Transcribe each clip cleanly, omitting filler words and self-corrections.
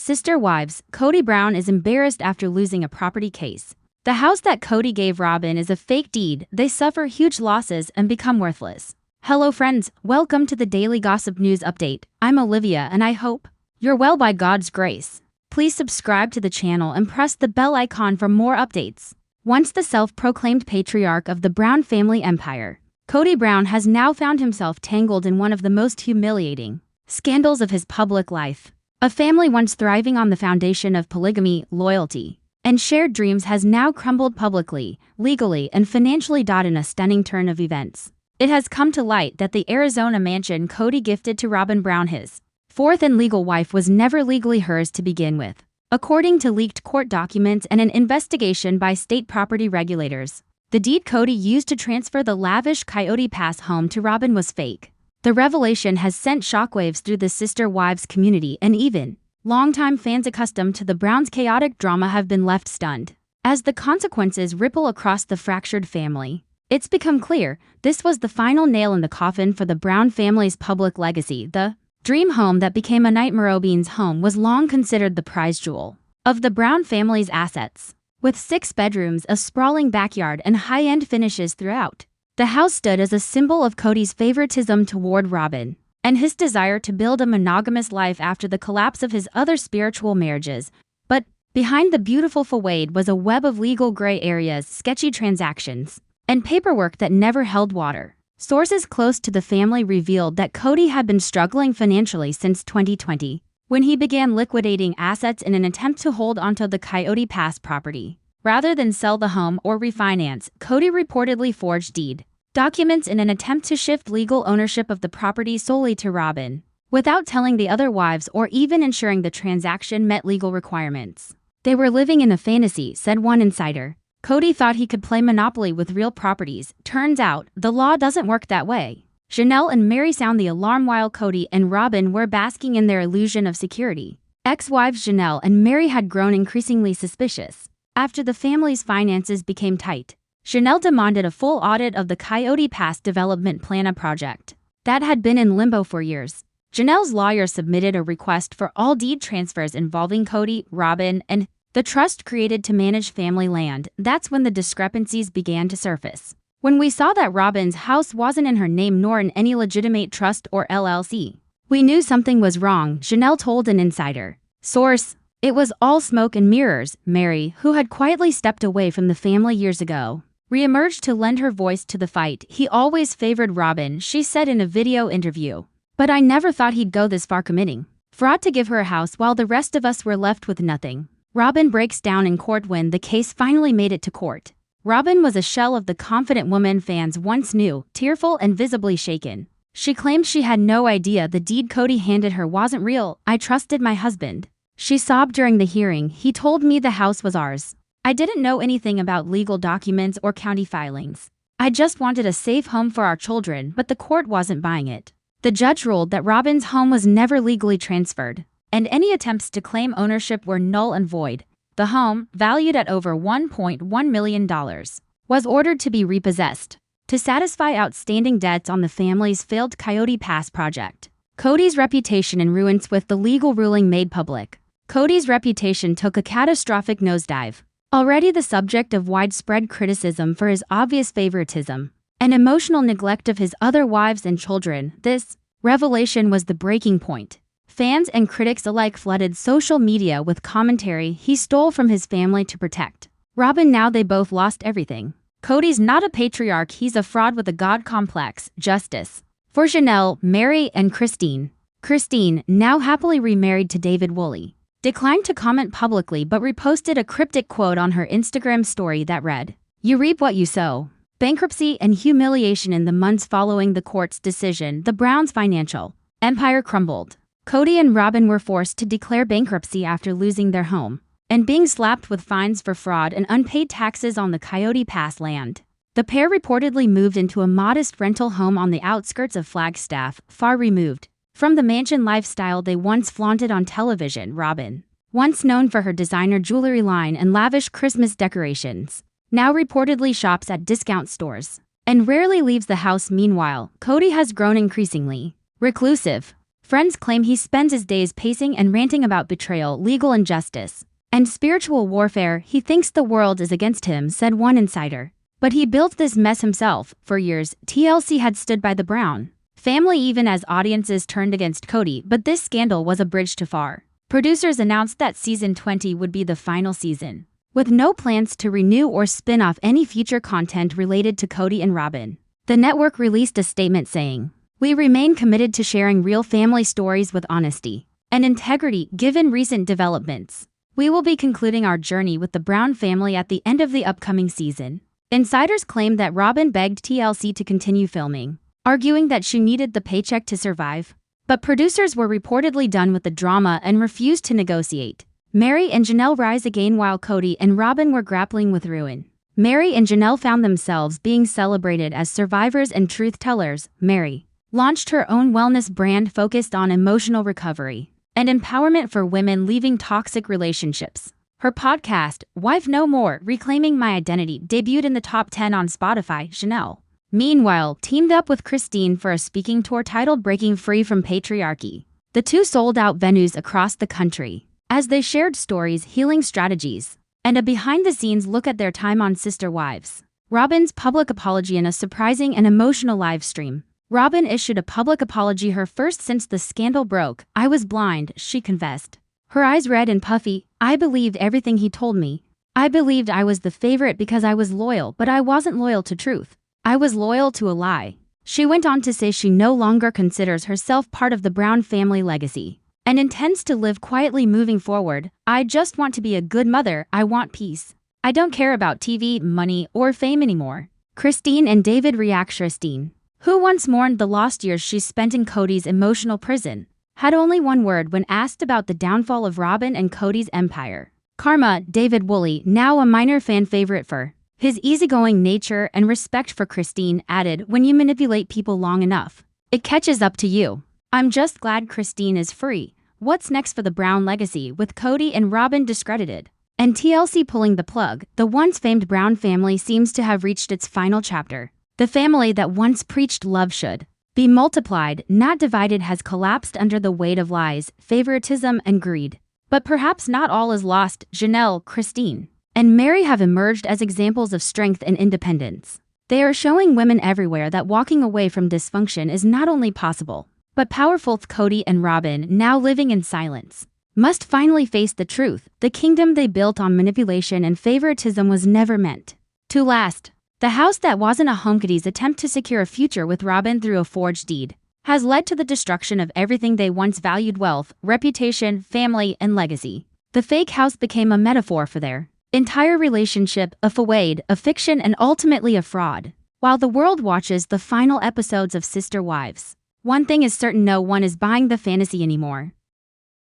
Sister wives, Kody Brown is embarrassed after losing a property case. The house that Kody gave Robyn is a fake deed. They suffer huge losses and become worthless. Hello friends, welcome to the Daily Gossip News Update. I'm Olivia and I hope you're well by God's grace. Please subscribe to the channel and press the bell icon for more updates. Once the self-proclaimed patriarch of the Brown family empire, Kody Brown has now found himself tangled in one of the most humiliating scandals of his public life. A family once thriving on the foundation of polygamy, loyalty, and shared dreams has now crumbled publicly, legally, and financially. In a stunning turn of events, it has come to light that the Arizona mansion Kody gifted to Robyn Brown, his fourth and legal wife, was never legally hers to begin with. According to leaked court documents and an investigation by state property regulators, the deed Kody used to transfer the lavish Kody Pass home to Robyn was fake. The revelation has sent shockwaves through the sister wives community, and even longtime fans accustomed to the Browns' chaotic drama have been left stunned. As the consequences ripple across the fractured family, it's become clear this was the final nail in the coffin for the Brown family's public legacy. The dream home that became a nightmare. Robyn's home was long considered the prize jewel of the Brown family's assets. With 6 bedrooms, a sprawling backyard, and high-end finishes throughout, the house stood as a symbol of Kody's favoritism toward Robyn and his desire to build a monogamous life after the collapse of his other spiritual marriages. But behind the beautiful facade was a web of legal gray areas, sketchy transactions, and paperwork that never held water. Sources close to the family revealed that Kody had been struggling financially since 2020, when he began liquidating assets in an attempt to hold onto the Kody Pass property. Rather than sell the home or refinance, Kody reportedly forged deed documents in an attempt to shift legal ownership of the property solely to Robyn, without telling the other wives or even ensuring the transaction met legal requirements. They were living in a fantasy, said one insider. Kody thought he could play Monopoly with real properties. Turns out, the law doesn't work that way. Janelle and Mary sound the alarm while Kody and Robyn were basking in their illusion of security. Ex-wives Janelle and Mary had grown increasingly suspicious after the family's finances became tight. Janelle demanded a full audit of the Kody Pass development plan, a project that had been in limbo for years. Janelle's lawyer submitted a request for all deed transfers involving Kody, Robyn, and the trust created to manage family land. That's when the discrepancies began to surface. When we saw that Robyn's house wasn't in her name nor in any legitimate trust or LLC, we knew something was wrong, Janelle told an insider. Source: it was all smoke and mirrors. Mary, who had quietly stepped away from the family years ago, re-emerged to lend her voice to the fight. He always favored Robyn, she said in a video interview. But I never thought he'd go this far, committing fraud to give her a house while the rest of us were left with nothing. Robyn breaks down in court when the case finally made it to court. Robyn was a shell of the confident woman fans once knew, tearful and visibly shaken. She claimed she had no idea the deed Kody handed her wasn't real. I trusted my husband, she sobbed during the hearing. He told me the house was ours. I didn't know anything about legal documents or county filings. I just wanted a safe home for our children, but the court wasn't buying it. The judge ruled that Robyn's home was never legally transferred, and any attempts to claim ownership were null and void. The home, valued at over $1.1 million, was ordered to be repossessed to satisfy outstanding debts on the family's failed Kody Pass project. Kody's reputation in ruins with the legal ruling made public. Kody's reputation took a catastrophic nosedive. Already the subject of widespread criticism for his obvious favoritism and emotional neglect of his other wives and children, this revelation was the breaking point. Fans and critics alike flooded social media with commentary he stole from his family to protect Robyn. Now they both lost everything. Kody's not a patriarch, he's a fraud with a god complex. Justice for Janelle, Mary, and Christine. Christine, now happily remarried to David Woolley, declined to comment publicly but reposted a cryptic quote on her Instagram story that read, "You reap what you sow." Bankruptcy and humiliation. In the months following the court's decision, the Browns' financial empire crumbled. Kody and Robyn were forced to declare bankruptcy after losing their home and being slapped with fines for fraud and unpaid taxes on the Kody Pass land. The pair reportedly moved into a modest rental home on the outskirts of Flagstaff, far removed from the mansion lifestyle they once flaunted on television. Robyn, once known for her designer jewelry line and lavish Christmas decorations, now reportedly shops at discount stores and rarely leaves the house. Meanwhile, Kody has grown increasingly reclusive. Friends claim he spends his days pacing and ranting about betrayal, legal injustice, and spiritual warfare. He thinks the world is against him, said one insider. But he built this mess himself. For years, TLC had stood by the Brown family even as audiences turned against Kody, but this scandal was a bridge too far. Producers announced that season 20 would be the final season, with no plans to renew or spin off any future content related to Kody and Robyn. The network released a statement saying, "We remain committed to sharing real family stories with honesty and integrity given recent developments. We will be concluding our journey with the Brown family at the end of the upcoming season." Insiders claim that Robyn begged TLC to continue filming, arguing that she needed the paycheck to survive. But producers were reportedly done with the drama and refused to negotiate. Meri and Janelle rise again while Kody and Robyn were grappling with ruin. Meri and Janelle found themselves being celebrated as survivors and truth tellers. Meri launched her own wellness brand focused on emotional recovery and empowerment for women leaving toxic relationships. Her podcast, Wife No More, Reclaiming My Identity, debuted in the top 10 on Spotify. Janelle, meanwhile, teamed up with Christine for a speaking tour titled Breaking Free from Patriarchy. The two sold out venues across the country as they shared stories, healing strategies, and a behind-the-scenes look at their time on Sister Wives. Robyn's public apology in a surprising and emotional live stream. Robyn issued a public apology, her first since the scandal broke. "I was blind," she confessed, her eyes red and puffy. "I believed everything he told me. I believed I was the favorite because I was loyal, but I wasn't loyal to truth. I was loyal to a lie." She went on to say she no longer considers herself part of the Brown family legacy and intends to live quietly moving forward. "I just want to be a good mother. I want peace. I don't care about TV, money, or fame anymore." Christine and David react. Christine, who once mourned the lost years she spent in Kody's emotional prison, had only one word when asked about the downfall of Robyn and Kody's empire. Karma. David Woolley, now a minor fan favorite for his easygoing nature and respect for Christine, added, "When you manipulate people long enough, it catches up to you. I'm just glad Christine is free." What's next for the Brown legacy? With Kody and Robyn discredited and TLC pulling the plug, the once famed Brown family seems to have reached its final chapter. The family that once preached love should be multiplied, not divided, has collapsed under the weight of lies, favoritism, and greed. But perhaps not all is lost. Janelle, Christine, and Meri have emerged as examples of strength and independence. They are showing women everywhere that walking away from dysfunction is not only possible, but powerful. Kody and Robyn, now living in silence, must finally face the truth. The kingdom they built on manipulation and favoritism was never meant to last. The house that wasn't a home. Kody's attempt to secure a future with Robyn through a forged deed has led to the destruction of everything they once valued: wealth, reputation, family, and legacy. The fake house became a metaphor for their entire relationship, a facade, a fiction, and ultimately a fraud. While the world watches the final episodes of Sister Wives, one thing is certain: no one is buying the fantasy anymore.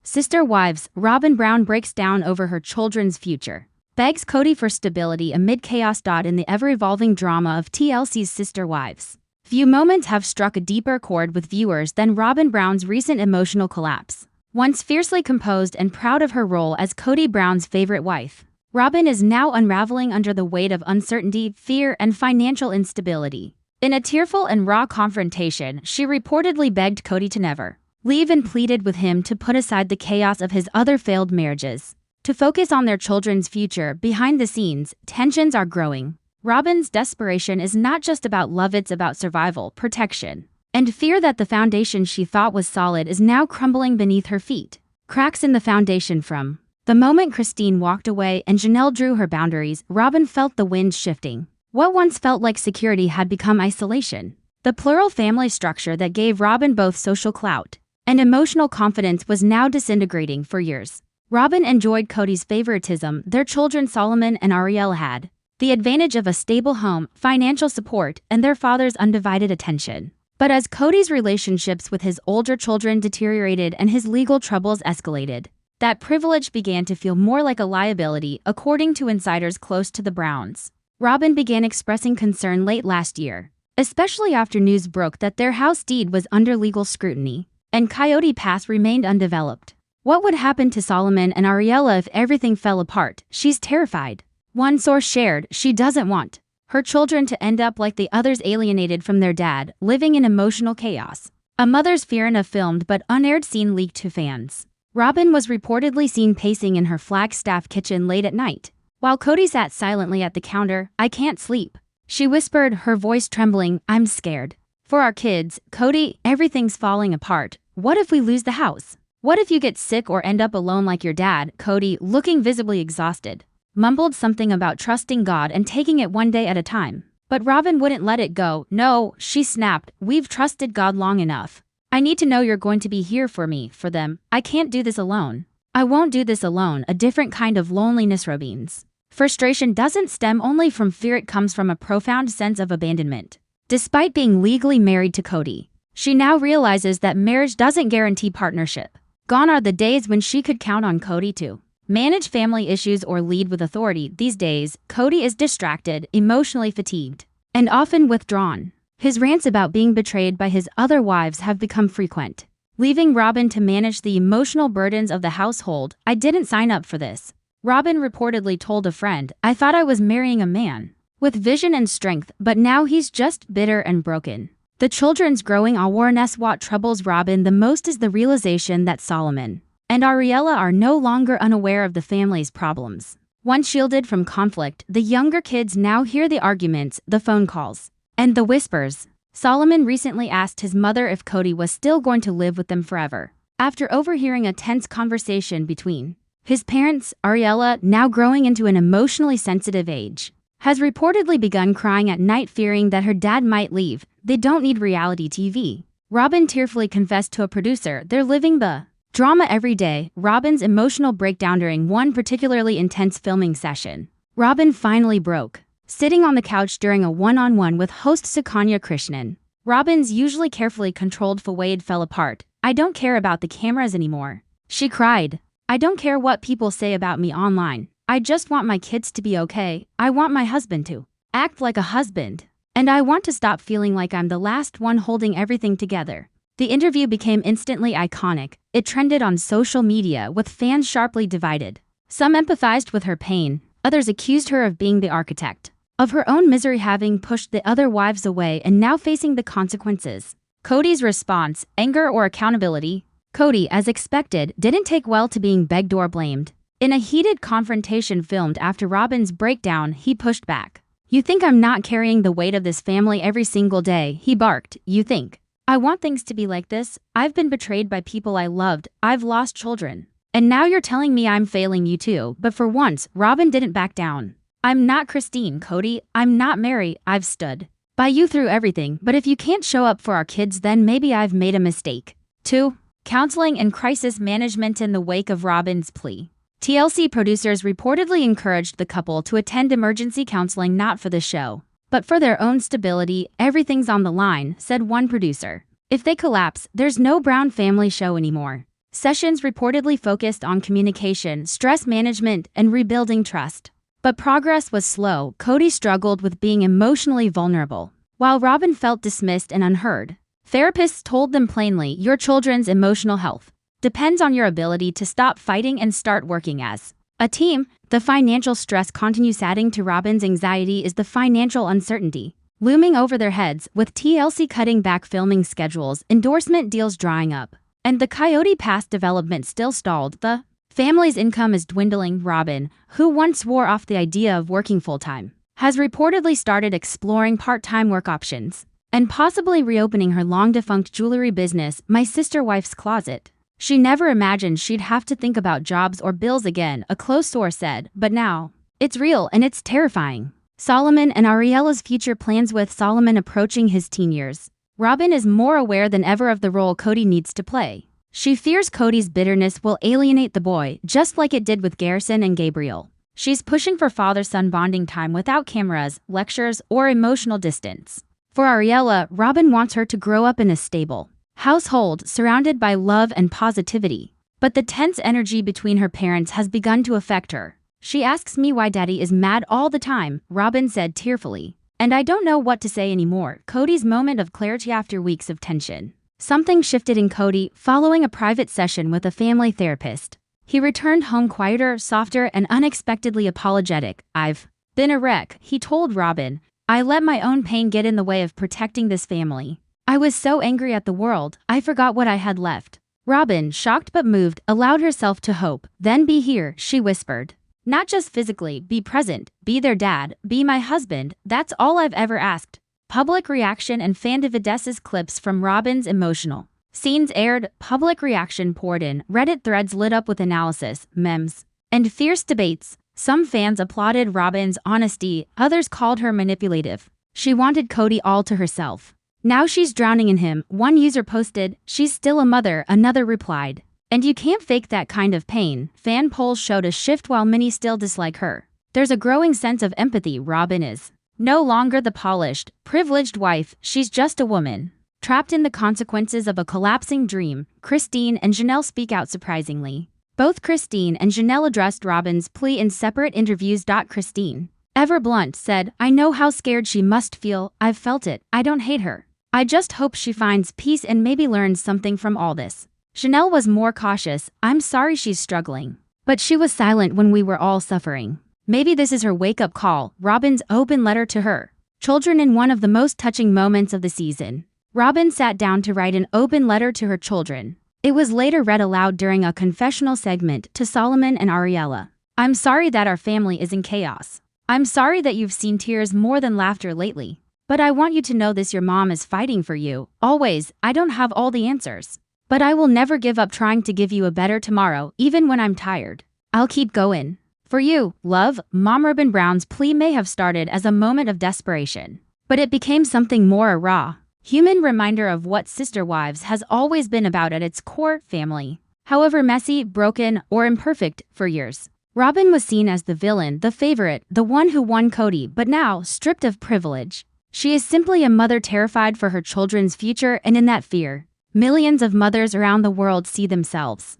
Sister Wives, Robyn Brown breaks down over her children's future, begs Kody for stability amid chaos. In the ever-evolving drama of TLC's Sister Wives, few moments have struck a deeper chord with viewers than Robyn Brown's recent emotional collapse. Once fiercely composed and proud of her role as Kody Brown's favorite wife, Robyn is now unraveling under the weight of uncertainty, fear, and financial instability. In a tearful and raw confrontation, she reportedly begged Kody to never leave and pleaded with him to put aside the chaos of his other failed marriages to focus on their children's future. Behind the scenes, tensions are growing. Robyn's desperation is not just about love, it's about survival, protection, and fear that the foundation she thought was solid is now crumbling beneath her feet. Cracks in the foundation. From the moment Christine walked away and Janelle drew her boundaries, Robyn felt the wind shifting. What once felt like security had become isolation. The plural family structure that gave Robyn both social clout and emotional confidence was now disintegrating. For years, Robyn enjoyed Kody's favoritism. Their children Solomon and Ariella had the advantage of a stable home, financial support, and their father's undivided attention. But as Kody's relationships with his older children deteriorated and his legal troubles escalated, that privilege began to feel more like a liability. According to insiders close to the Browns, Robyn began expressing concern late last year, especially after news broke that their house deed was under legal scrutiny and Coyote Pass remained undeveloped. What would happen to Solomon and Ariella if everything fell apart? She's terrified. One source shared, she doesn't want her children to end up like the others, alienated from their dad, living in emotional chaos. A mother's fear in a filmed but unaired scene leaked to fans. Robyn was reportedly seen pacing in her Flagstaff kitchen late at night. While Kody sat silently at the counter, "I can't sleep," she whispered, her voice trembling, "I'm scared. For our kids, Kody, everything's falling apart. What if we lose the house? What if you get sick or end up alone like your dad?" Kody, looking visibly exhausted, mumbled something about trusting God and taking it one day at a time. But Robyn wouldn't let it go. "No," she snapped, "we've trusted God long enough. I need to know you're going to be here for me, for them. I can't do this alone. I won't do this alone." A different kind of loneliness. Robyn's frustration doesn't stem only from fear, it comes from a profound sense of abandonment. Despite being legally married to Kody, she now realizes that marriage doesn't guarantee partnership. Gone are the days when she could count on Kody to manage family issues or lead with authority. These days, Kody is distracted, emotionally fatigued, and often withdrawn. His rants about being betrayed by his other wives have become frequent, leaving Robyn to manage the emotional burdens of the household. "I didn't sign up for this," Robyn reportedly told a friend. "I thought I was marrying a man with vision and strength, but now he's just bitter and broken." The children's growing awareness. What troubles Robyn the most is the realization that Solomon and Ariella are no longer unaware of the family's problems. Once shielded from conflict, the younger kids now hear the arguments, the phone calls, and the whispers. Solomon recently asked his mother if Kody was still going to live with them forever. After overhearing a tense conversation between his parents, Ariella, now growing into an emotionally sensitive age, has reportedly begun crying at night, fearing that her dad might leave. "They don't need reality TV," Robyn tearfully confessed to a producer. "They're living the drama every day." Robyn's emotional breakdown during one particularly intense filming session. Robyn finally broke, sitting on the couch during a one-on-one with host Sukanya Krishnan. Robyn's usually carefully controlled facade fell apart. "I don't care about the cameras anymore," she cried. "I don't care what people say about me online. I just want my kids to be okay. I want my husband to act like a husband. And I want to stop feeling like I'm the last one holding everything together." The interview became instantly iconic. It trended on social media, with fans sharply divided. Some empathized with her pain, others accused her of being the architect of her own misery, having pushed the other wives away and now facing the consequences. Kody's response: anger or accountability? Kody, as expected, didn't take well to being begged or blamed. In a heated confrontation filmed after Robyn's breakdown, he pushed back. "You think I'm not carrying the weight of this family every single day?" he barked. "You think I want things to be like this? I've been betrayed by people I loved. I've lost children. And now you're telling me I'm failing you too." But for once, Robyn didn't back down. "I'm not Christine, Kody. I'm not Mary. I've stood by you through everything. But if you can't show up for our kids, then maybe I've made a mistake." 2. Counseling and crisis management. In the wake of Robyn's plea, TLC producers reportedly encouraged the couple to attend emergency counseling, not for the show, but for their own stability. "Everything's on the line," said one producer. "If they collapse, there's no Brown family show anymore." Sessions reportedly focused on communication, stress management, and rebuilding trust. But progress was slow. Kody struggled with being emotionally vulnerable, while Robyn felt dismissed and unheard. Therapists told them plainly, "Your children's emotional health depends on your ability to stop fighting and start working as a team." The financial stress continues. Adding to Robyn's anxiety is the financial uncertainty looming over their heads, with TLC cutting back filming schedules, endorsement deals drying up, and the Kody Pass development still stalled. The family's income is dwindling. Robyn, who once swore off the idea of working full-time, has reportedly started exploring part-time work options and possibly reopening her long-defunct jewelry business, My Sister Wife's Closet. She never imagined she'd have to think about jobs or bills again, a close source said, but now it's real and it's terrifying. Solomon and Ariella's future plans. With Solomon approaching his teen years, Robyn is more aware than ever of the role Kody needs to play. She fears Kody's bitterness will alienate the boy, just like it did with Garrison and Gabriel. She's pushing for father-son bonding time without cameras, lectures, or emotional distance. For Ariella, Robyn wants her to grow up in a stable household surrounded by love and positivity. But the tense energy between her parents has begun to affect her. "She asks me why daddy is mad all the time," Robyn said tearfully. "And I don't know what to say anymore." Kody's moment of clarity after weeks of tension. Something shifted in Kody following a private session with a family therapist. He returned home quieter, softer, and unexpectedly apologetic. "I've been a wreck," he told Robyn. "I let my own pain get in the way of protecting this family." I was so angry at the world, I forgot what I had left. Robyn, shocked but moved, allowed herself to hope. Then be here, she whispered. Not just physically, be present, be their dad, be my husband, that's all I've ever asked. Public reaction and fan David's clips from Robyn's emotional scenes aired, public reaction poured in, Reddit threads lit up with analysis, memes, and fierce debates. Some fans applauded Robyn's honesty, others called her manipulative. She wanted Kody all to herself. Now she's drowning in him, one user posted, she's still a mother, another replied. And you can't fake that kind of pain. Fan polls showed a shift while many still dislike her. There's a growing sense of empathy. Robyn is no longer the polished, privileged wife, she's just a woman. Trapped in the consequences of a collapsing dream, Christine and Janelle speak out surprisingly. Both Christine and Janelle addressed Robyn's plea in separate interviews. Christine, ever blunt, said, I know how scared she must feel, I've felt it, I don't hate her. I just hope she finds peace and maybe learns something from all this. Janelle was more cautious, I'm sorry she's struggling. But she was silent when we were all suffering. Maybe this is her wake-up call, Robyn's open letter to her children in one of the most touching moments of the season. Robyn sat down to write an open letter to her children. It was later read aloud during a confessional segment to Solomon and Ariella. I'm sorry that our family is in chaos. I'm sorry that you've seen tears more than laughter lately. But I want you to know this, your mom is fighting for you. Always, I don't have all the answers. But I will never give up trying to give you a better tomorrow, even when I'm tired. I'll keep going. For you, love. Mom. Robyn Brown's plea may have started as a moment of desperation. But it became something more, a raw, human reminder of what Sister Wives has always been about at its core, family. However messy, broken, or imperfect, for years, Robyn was seen as the villain, the favorite, the one who won Kody, but now, stripped of privilege, she is simply a mother terrified for her children's future, and in that fear, millions of mothers around the world see themselves.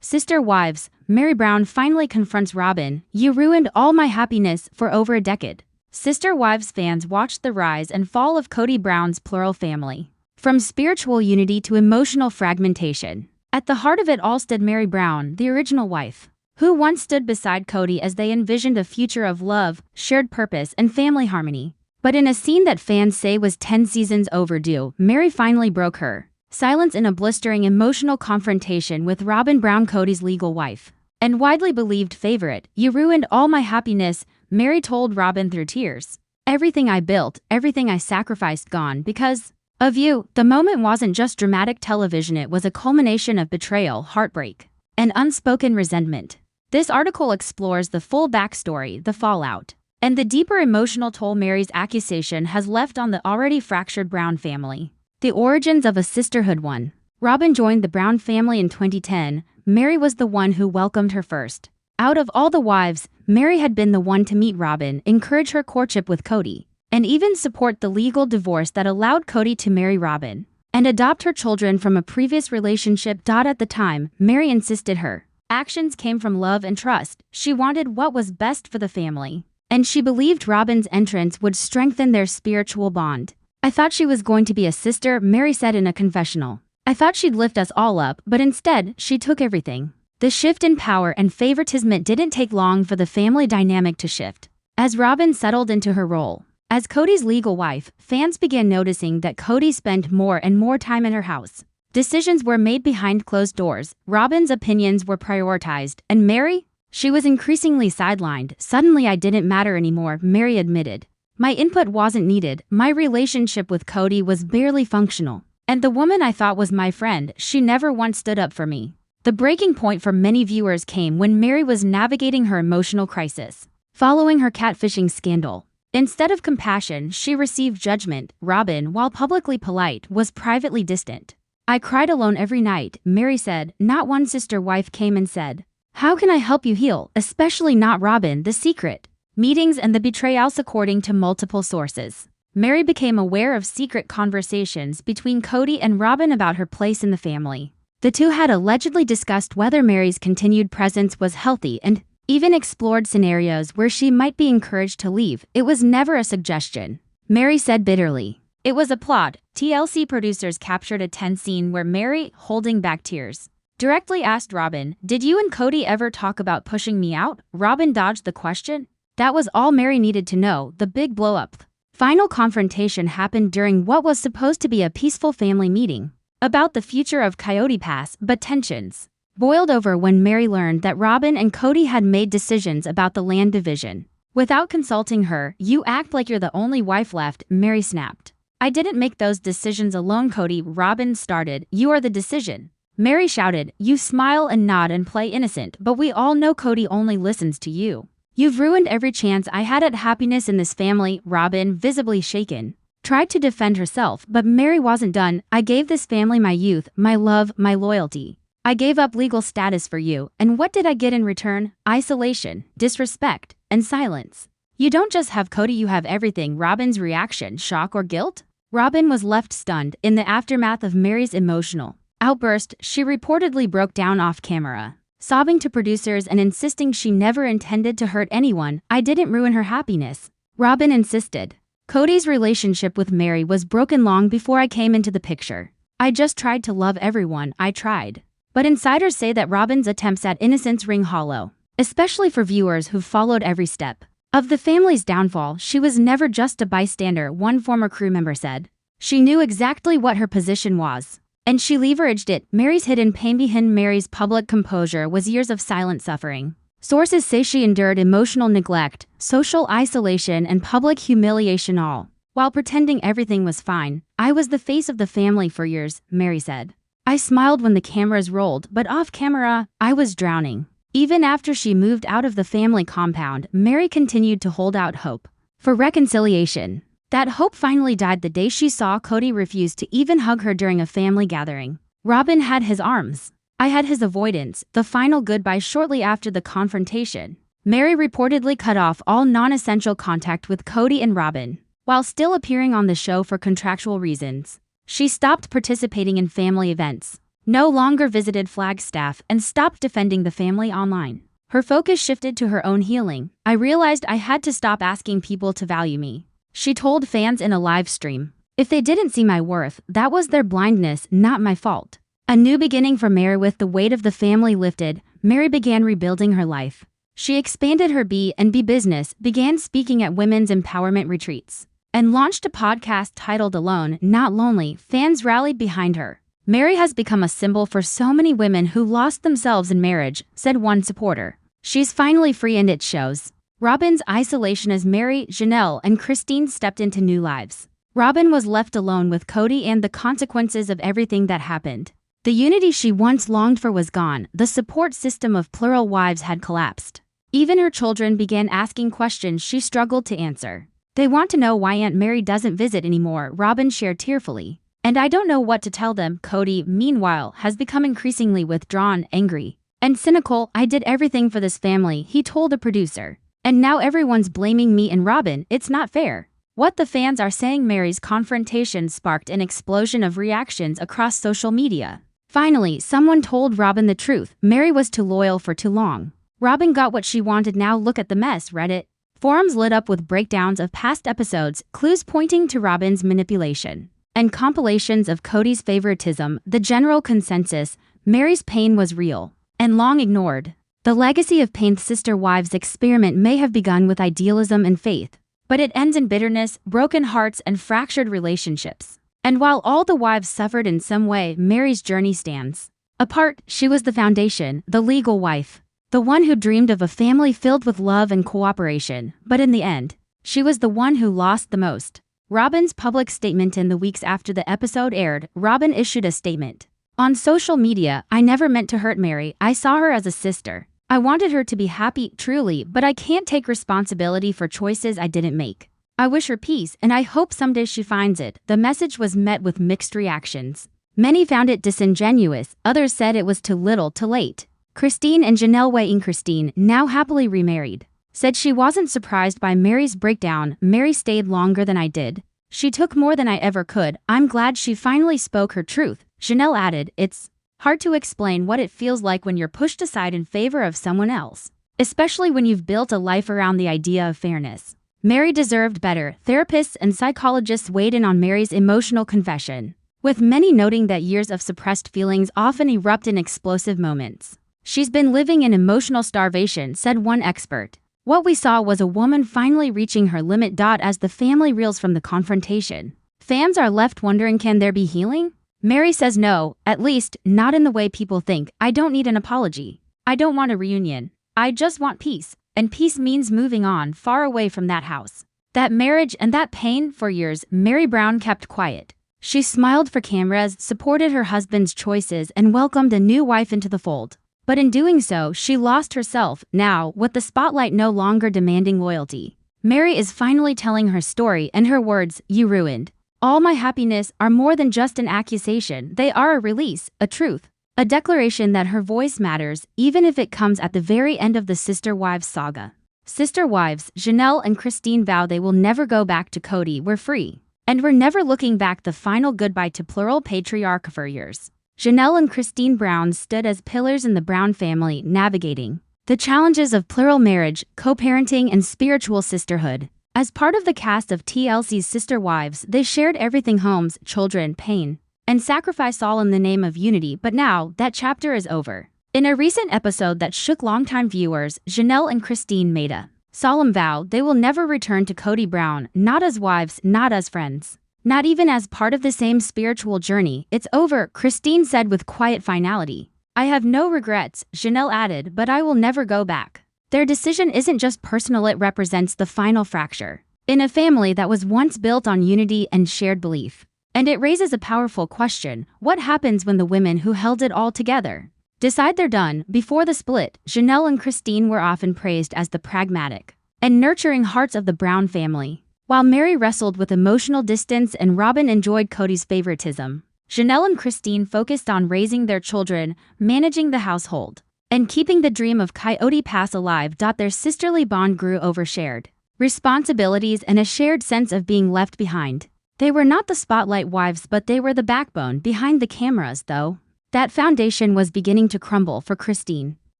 Sister Wives, Meri Brown finally confronts Robyn, you ruined all my happiness for over a decade. Sister Wives fans watched the rise and fall of Kody Brown's plural family. From spiritual unity to emotional fragmentation. At the heart of it all stood Meri Brown, the original wife, who once stood beside Kody as they envisioned a future of love, shared purpose, and family harmony. But in a scene that fans say was 10 seasons overdue, Meri finally broke her silence in a blistering emotional confrontation with Robyn Brown, Kody's legal wife and widely believed favorite. You ruined all my happiness, Meri told Robyn through tears. Everything I built, everything I sacrificed gone because of you. The moment wasn't just dramatic television, it was a culmination of betrayal, heartbreak, and unspoken resentment. This article explores the full backstory, the fallout, and the deeper emotional toll Meri's accusation has left on the already fractured Brown family. The origins of a sisterhood. 1. Robyn joined the Brown family in 2010. Meri was the one who welcomed her first. Out of all the wives, Meri had been the one to meet Robyn, encourage her courtship with Kody, and even support the legal divorce that allowed Kody to marry Robyn and adopt her children from a previous relationship. At the time, Meri insisted her actions came from love and trust. She wanted what was best for the family, and she believed Robyn's entrance would strengthen their spiritual bond. I thought she was going to be a sister, Meri said in a confessional. I thought she'd lift us all up, but instead, she took everything. The shift in power and favoritism didn't take long for the family dynamic to shift. As Robyn settled into her role as Kody's legal wife, fans began noticing that Kody spent more and more time in her house. Decisions were made behind closed doors, Robyn's opinions were prioritized, and Meri? She was increasingly sidelined. Suddenly I didn't matter anymore, Meri admitted. My input wasn't needed, my relationship with Kody was barely functional. And the woman I thought was my friend, she never once stood up for me. The breaking point for many viewers came when Meri was navigating her emotional crisis. Following her catfishing scandal, instead of compassion, she received judgment. Robyn, while publicly polite, was privately distant. I cried alone every night, Meri said. Not one sister wife came and said, how can I help you heal? Especially not Robyn. The secret meetings and the betrayals. According to multiple sources, Meri became aware of secret conversations between Kody and Robyn about her place in the family. The two had allegedly discussed whether Meri's continued presence was healthy and even explored scenarios where she might be encouraged to leave. It was never a suggestion, Meri said bitterly. It was a plot. TLC producers captured a tense scene where Meri, holding back tears, directly asked Robyn, did you and Kody ever talk about pushing me out? Robyn dodged the question. That was all Meri needed to know. The big blow-up final confrontation happened during what was supposed to be a peaceful family meeting about the future of Coyote Pass, but tensions boiled over when Meri learned that Robyn and Kody had made decisions about the land division. Without consulting her, "You act like you're the only wife left," Meri snapped. "I didn't make those decisions alone, Kody," Robyn started. "You are the decision," Meri shouted. "You smile and nod and play innocent, but we all know Kody only listens to you. You've ruined every chance I had at happiness in this family." Robyn, visibly shaken, tried to defend herself, but Meri wasn't done. "I gave this family my youth, my love, my loyalty. I gave up legal status for you, and what did I get in return? Isolation, disrespect, and silence. You don't just have Kody, you have everything." Robyn's reaction, shock or guilt? Robyn was left stunned. In the aftermath of Meri's emotional outburst, she reportedly broke down off camera, sobbing to producers and insisting she never intended to hurt anyone. "I didn't ruin her happiness," Robyn insisted. "Kody's relationship with Meri was broken long before I came into the picture. I just tried to love everyone, I tried." But insiders say that Robyn's attempts at innocence ring hollow, especially for viewers who've followed every step of the family's downfall. "She was never just a bystander," one former crew member said. "She knew exactly what her position was, and she leveraged it." Meri's hidden pain behind Meri's public composure was years of silent suffering. Sources say she endured emotional neglect, social isolation, and public humiliation, all while pretending everything was fine. "I was the face of the family for years," Meri said. "I smiled when the cameras rolled, but off camera, I was drowning." Even after she moved out of the family compound, Meri continued to hold out hope for reconciliation. That hope finally died the day she saw Kody refuse to even hug her during a family gathering. Robyn had his arms. "I had his avoidance." The final goodbye shortly after the confrontation. Meri reportedly cut off all non-essential contact with Kody and Robyn, while still appearing on the show for contractual reasons. She stopped participating in family events, no longer visited Flagstaff, and stopped defending the family online. Her focus shifted to her own healing. "I realized I had to stop asking people to value me," she told fans in a live stream. "If they didn't see my worth, that was their blindness, not my fault." A new beginning for Meri. With the weight of the family lifted, Meri began rebuilding her life. She expanded her B&B business, began speaking at women's empowerment retreats, and launched a podcast titled Alone, Not Lonely. Fans rallied behind her. "Meri has become a symbol for so many women who lost themselves in marriage," said one supporter. "She's finally free and it shows." Robyn's isolation as Meri, Janelle, and Christine stepped into new lives. Robyn was left alone with Kody and the consequences of everything that happened. The unity she once longed for was gone. The support system of plural wives had collapsed. Even her children began asking questions she struggled to answer. "They want to know why Aunt Meri doesn't visit anymore," Robyn shared tearfully. "And I don't know what to tell them." Kody, meanwhile, has become increasingly withdrawn, angry, and cynical. "I did everything for this family," he told a producer. "And now everyone's blaming me and Robyn. It's not fair." What the fans are saying. Meri's confrontation sparked an explosion of reactions across social media. Finally, someone told Robyn the truth. Meri was too loyal for too long. Robyn got what she wanted. Now look at the mess. Reddit forums lit up with breakdowns of past episodes, clues pointing to Robyn's manipulation, and compilations of Kody's favoritism. The general consensus: Meri's pain was real and long ignored. The legacy of Pain's sister wives experiment may have begun with idealism and faith, but it ends in bitterness, broken hearts, and fractured relationships. And while all the wives suffered in some way, Meri's journey stands apart. She was the foundation, the legal wife, the one who dreamed of a family filled with love and cooperation. But in the end, she was the one who lost the most. Robyn's public statement. In the weeks after the episode aired, Robyn issued a statement on social media: "I never meant to hurt Meri. I saw her as a sister. I wanted her to be happy, truly, but I can't take responsibility for choices I didn't make. I wish her peace, and I hope someday she finds it." The message was met with mixed reactions. Many found it disingenuous, others said it was too little too late. Christine and Janelle weighing. Christine, now happily remarried, said she wasn't surprised by Meri's breakdown. "Meri stayed longer than I did. She took more than I ever could. I'm glad she finally spoke her truth." Janelle added, "It's hard to explain what it feels like when you're pushed aside in favor of someone else, especially when you've built a life around the idea of fairness." Meri deserved better. Therapists and psychologists weighed in on Meri's emotional confession, with many noting that years of suppressed feelings often erupt in explosive moments. "She's been living in emotional starvation," said one expert. What we saw was a woman finally reaching her limit. As the family reels from the confrontation, fans are left wondering, can there be healing? Mary says no, at least not in the way people think. I don't need an apology. I don't want a reunion. I just want peace. And peace means moving on, far away from that house, that marriage, and that pain. For years, Mary Brown kept quiet. She smiled for cameras, supported her husband's choices, and welcomed a new wife into the fold. But in doing so, she lost herself. Now, with the spotlight no longer demanding loyalty, Mary is finally telling her story, and her words, "You ruined all my happiness," are more than just an accusation. They are a release, a truth, a declaration that her voice matters, even if it comes at the very end of the Sister Wives saga. Sister Wives, Janelle and Christine vow they will never go back to Kody. We're free. And we're never looking back. The final goodbye to plural patriarch. For years, Janelle and Christine Brown stood as pillars in the Brown family, navigating the challenges of plural marriage, co-parenting, and spiritual sisterhood. As part of the cast of TLC's Sister Wives, they shared everything: homes, children, pain, and sacrifice, all in the name of unity. But now, that chapter is over. In a recent episode that shook longtime viewers, Janelle and Christine made a solemn vow they will never return to Kody Brown, not as wives, not as friends, not even as part of the same spiritual journey. It's over, Christine said with quiet finality. I have no regrets, Janelle added, but I will never go back. Their decision isn't just personal, it represents the final fracture in a family that was once built on unity and shared belief. And it raises a powerful question: what happens when the women who held it all together decide they're done? Before the split, Janelle and Christine were often praised as the pragmatic and nurturing hearts of the Brown family, while Mary wrestled with emotional distance and Robyn enjoyed Kody's favoritism. Janelle and Christine focused on raising their children, managing the household, and keeping the dream of Kody Pass alive. Their sisterly bond grew over shared responsibilities and a shared sense of being left behind. They were not the spotlight wives, but they were the backbone behind the cameras. Though that foundation was beginning to crumble for Christine,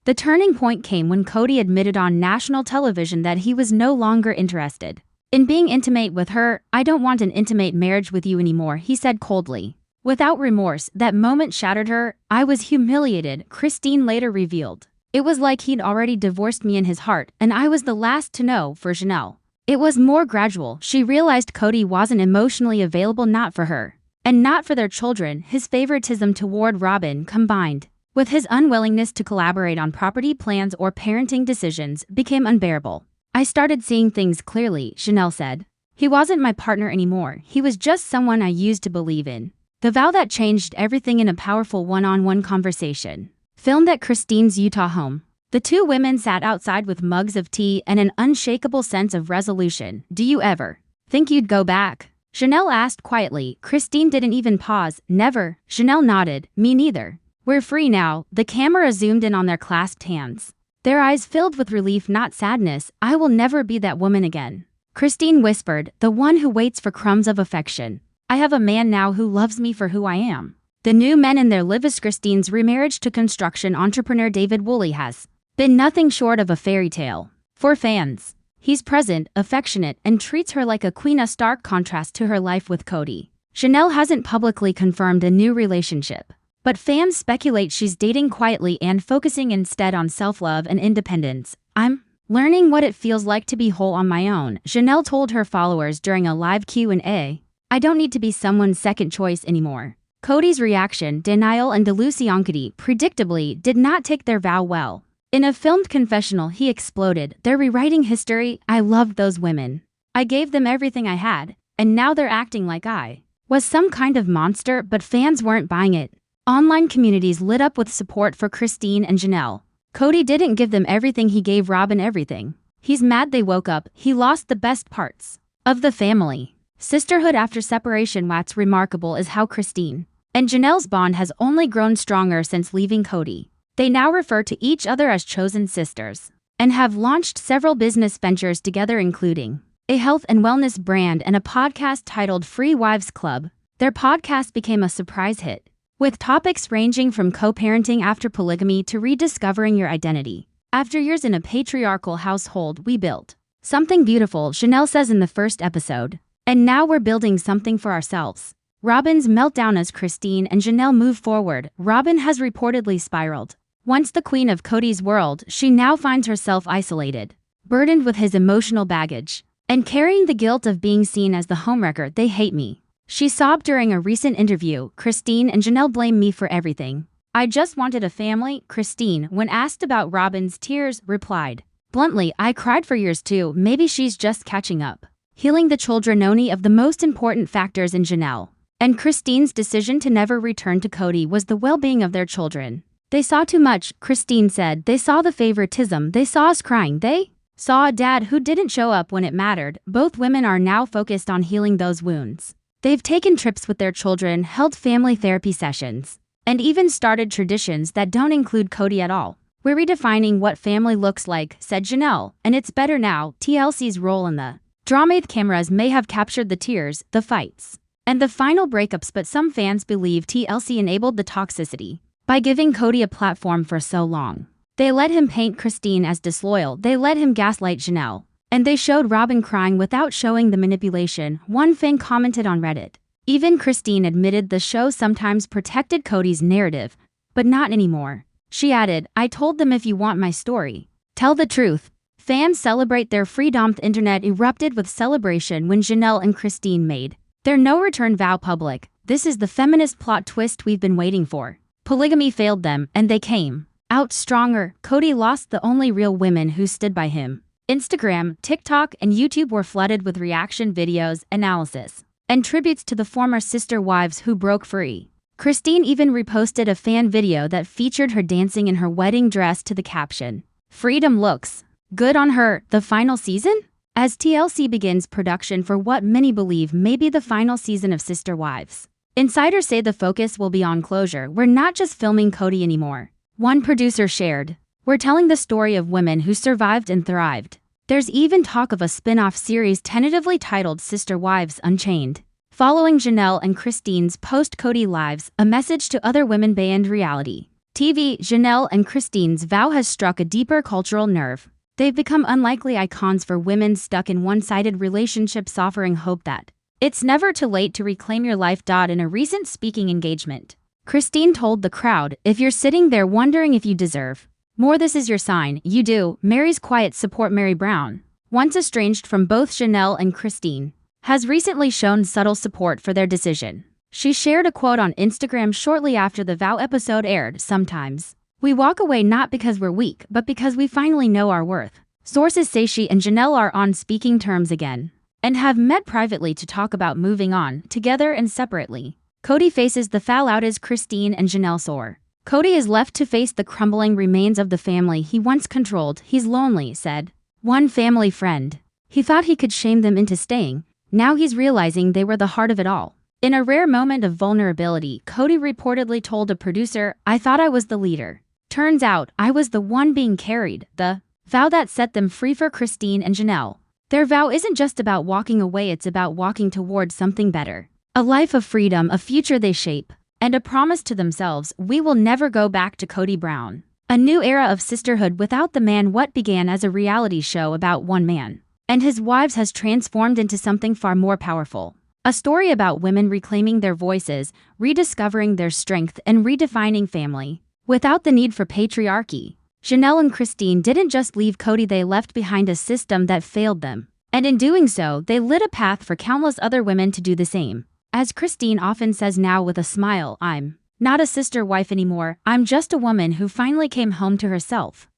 the turning point came when Kody admitted on national television that he was no longer interested in being intimate with her. I don't want an intimate marriage with you anymore, he said coldly, without remorse. That moment shattered her. I was humiliated, Christine later revealed. It was like he'd already divorced me in his heart, and I was the last to know. For Janelle, it was more gradual. She realized Kody wasn't emotionally available, not for her, and not for their children. His favoritism toward Robyn, combined with his unwillingness to collaborate on property plans or parenting decisions, became unbearable. I started seeing things clearly, Janelle said. He wasn't my partner anymore. He was just someone I used to believe in. The vow that changed everything. In a powerful one-on-one conversation filmed at Christine's Utah home, the two women sat outside with mugs of tea and an unshakable sense of resolution. Do you ever think you'd go back? Janelle asked quietly. Christine didn't even pause. Never, Janelle nodded. Me neither. We're free now. The camera zoomed in on their clasped hands, their eyes filled with relief, not sadness. I will never be that woman again, Christine whispered, the one who waits for crumbs of affection. I have a man now who loves me for who I am. The new men in their lives. Christine's remarriage to construction entrepreneur David Woolley has been nothing short of a fairy tale. For fans, he's present, affectionate, and treats her like a queen, a stark contrast to her life with Kody. Janelle hasn't publicly confirmed a new relationship, but fans speculate she's dating quietly and focusing instead on self-love and independence. I'm learning what it feels like to be whole on my own, Janelle told her followers during a live Q&A. I don't need to be someone's second choice anymore. Kody's reaction, denial, and delusion. Kody, predictably, did not take their vow well. In a filmed confessional, he exploded. They're rewriting history. I loved those women. I gave them everything I had, and now they're acting like I was some kind of monster. But fans weren't buying it. Online communities lit up with support for Christine and Janelle. Kody didn't give them everything, he gave Robyn everything. He's mad they woke up. He lost the best parts of the family. Sisterhood after separation. What's remarkable is how Christine and Janelle's bond has only grown stronger since leaving Kody. They now refer to each other as chosen sisters and have launched several business ventures together, including a health and wellness brand and a podcast titled Free Wives Club. Their podcast became a surprise hit, with topics ranging from co-parenting after polygamy to rediscovering your identity. After years in a patriarchal household, we built something beautiful, Janelle says in the first episode. And now we're building something for ourselves. Robyn's meltdown. As Christine and Janelle move forward, Robyn has reportedly spiraled. Once the queen of Kody's world, she now finds herself isolated, burdened with his emotional baggage, and carrying the guilt of being seen as the homewrecker. They hate me. She sobbed during a recent interview. Christine and Janelle blame me for everything. I just wanted a family. Christine, when asked about Robyn's tears, replied, bluntly, I cried for years too. Maybe she's just catching up. Healing the children. Only of the most important factors in Janelle and Christine's decision to never return to Kody was the well-being of their children. They saw too much, Christine said. They saw the favoritism. They saw us crying. They saw a dad who didn't show up when it mattered. Both women are now focused on healing those wounds. They've taken trips with their children, held family therapy sessions, and even started traditions that don't include Kody at all. We're redefining what family looks like, said Janelle, and it's better now. TLC's role in the drama. Cameras may have captured the tears, the fights, and the final breakups, but some fans believe TLC enabled the toxicity by giving Kody a platform for so long. They let him paint Christine as disloyal, they let him gaslight Janelle, and they showed Robyn crying without showing the manipulation, one fan commented on Reddit. Even Christine admitted the show sometimes protected Kody's narrative, but not anymore. She added, I told them if you want my story, tell the truth. Fans celebrate their freedom. The internet erupted with celebration when Janelle and Christine made their no-return vow public. This is the feminist plot twist we've been waiting for. Polygamy failed them, and they came out stronger. Kody lost the only real women who stood by him. Instagram, TikTok, and YouTube were flooded with reaction videos, analysis, and tributes to the former sister wives who broke free. Christine even reposted a fan video that featured her dancing in her wedding dress to the caption, Freedom looks good on her. The final season? As TLC begins production for what many believe may be the final season of Sister Wives, insiders say the focus will be on closure. We're not just filming Kody anymore. One producer shared, we're telling the story of women who survived and thrived. There's even talk of a spin-off series tentatively titled Sister Wives Unchained. Following Janelle and Christine's post-Kody lives, a message to other women banned reality TV. Janelle and Christine's vow has struck a deeper cultural nerve. They've become unlikely icons for women stuck in one-sided relationships, offering hope that it's never too late to reclaim your life. In a recent speaking engagement, Christine told the crowd, if you're sitting there wondering if you deserve more, this is your sign. You do. Mary's quiet support. Mary Brown, once estranged from both Janelle and Christine, has recently shown subtle support for their decision. She shared a quote on Instagram shortly after the vow episode aired. Sometimes we walk away not because we're weak, but because we finally know our worth. Sources say she and Janelle are on speaking terms again and have met privately to talk about moving on, together and separately. Kody faces the fallout as Christine and Janelle soar. Kody is left to face the crumbling remains of the family he once controlled. He's lonely, said one family friend. He thought he could shame them into staying. Now he's realizing they were the heart of it all. In a rare moment of vulnerability, Kody reportedly told a producer, I thought I was the leader. Turns out, I was the one being carried. The vow that set them free. For Christine and Janelle, their vow isn't just about walking away, it's about walking towards something better. A life of freedom, a future they shape, and a promise to themselves, we will never go back to Kody Brown. A new era of sisterhood without the man. What began as a reality show about one man and his wives has transformed into something far more powerful. A story about women reclaiming their voices, rediscovering their strength, and redefining family without the need for patriarchy. Janelle and Christine didn't just leave Kody, they left behind a system that failed them. And in doing so, they lit a path for countless other women to do the same. As Christine often says now with a smile, I'm not a sister wife anymore, I'm just a woman who finally came home to herself.